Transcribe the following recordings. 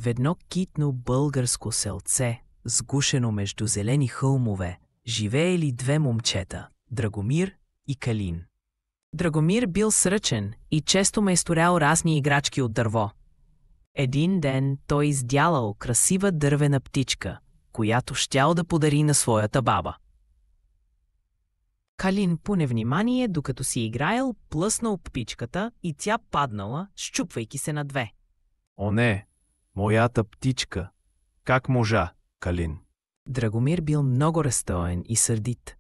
В едно китно българско селце, сгушено между зелени хълмове, живеели две момчета – Драгомир и Калин. Драгомир бил сръчен и често майсторял разни играчки от дърво. Един ден той издялал красива дървена птичка, която щял да подари на своята баба. Калин по невнимание, докато си играел, плъснал птичката и тя паднала, счупвайки се на две. О не, моята птичка! Как можа, Калин? Драгомир бил много разстроен и сърдит.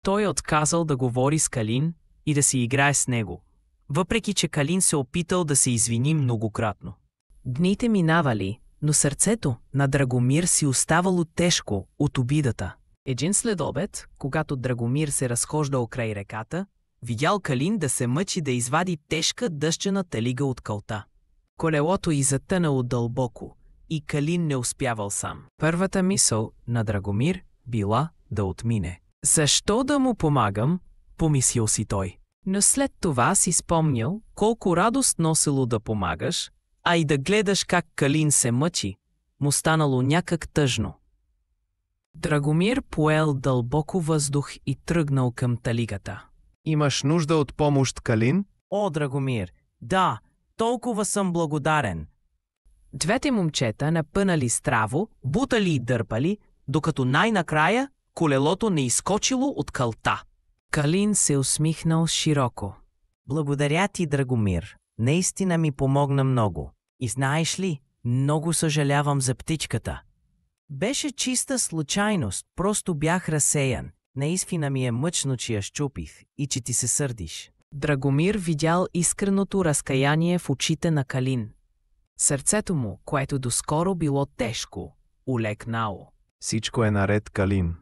Той отказал да говори с Калин и да си играе с него, въпреки че Калин се опитал да се извини многократно. Дните минавали, но сърцето на Драгомир си оставало тежко от обидата. Един следобед, когато Драгомир се разхождал край реката, видял Калин да се мъчи да извади тежка дъщена талига от калта. Колелото й затънало дълбоко и Калин не успявал сам. Първата мисъл на Драгомир била да отмине. Защо да му помагам, помислил си той. Но след това си спомнял колко радост носило да помагаш, а и да гледаш как Калин се мъчи, му станало някак тъжно. Драгомир поел дълбоко въздух и тръгнал към талигата. Имаш нужда от помощ, Калин? О, Драгомир, да, толкова съм благодарен. Двете момчета напънали страво, бутали и дърпали, докато най-накрая колелото не изскочило от калта. Калин се усмихнал широко. Благодаря ти, Драгомир. Наистина ми помогна много. И знаеш ли, много съжалявам за птичката. Беше чиста случайност, просто бях разсеян. Наистина ми е мъчно, че я щупих и че ти се сърдиш. Драгомир видял искреното разкаяние в очите на Калин. Сърцето му, което доскоро било тежко, улекнало. Всичко е наред, Калин.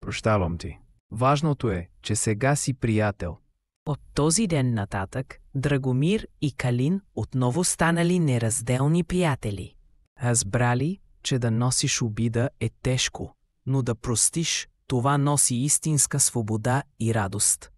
Прощавам ти. Важното е, че сега си приятел. От този ден нататък Драгомир и Калин отново станали неразделни приятели. Разбрали, че да носиш обида е тежко, но да простиш, това носи истинска свобода и радост.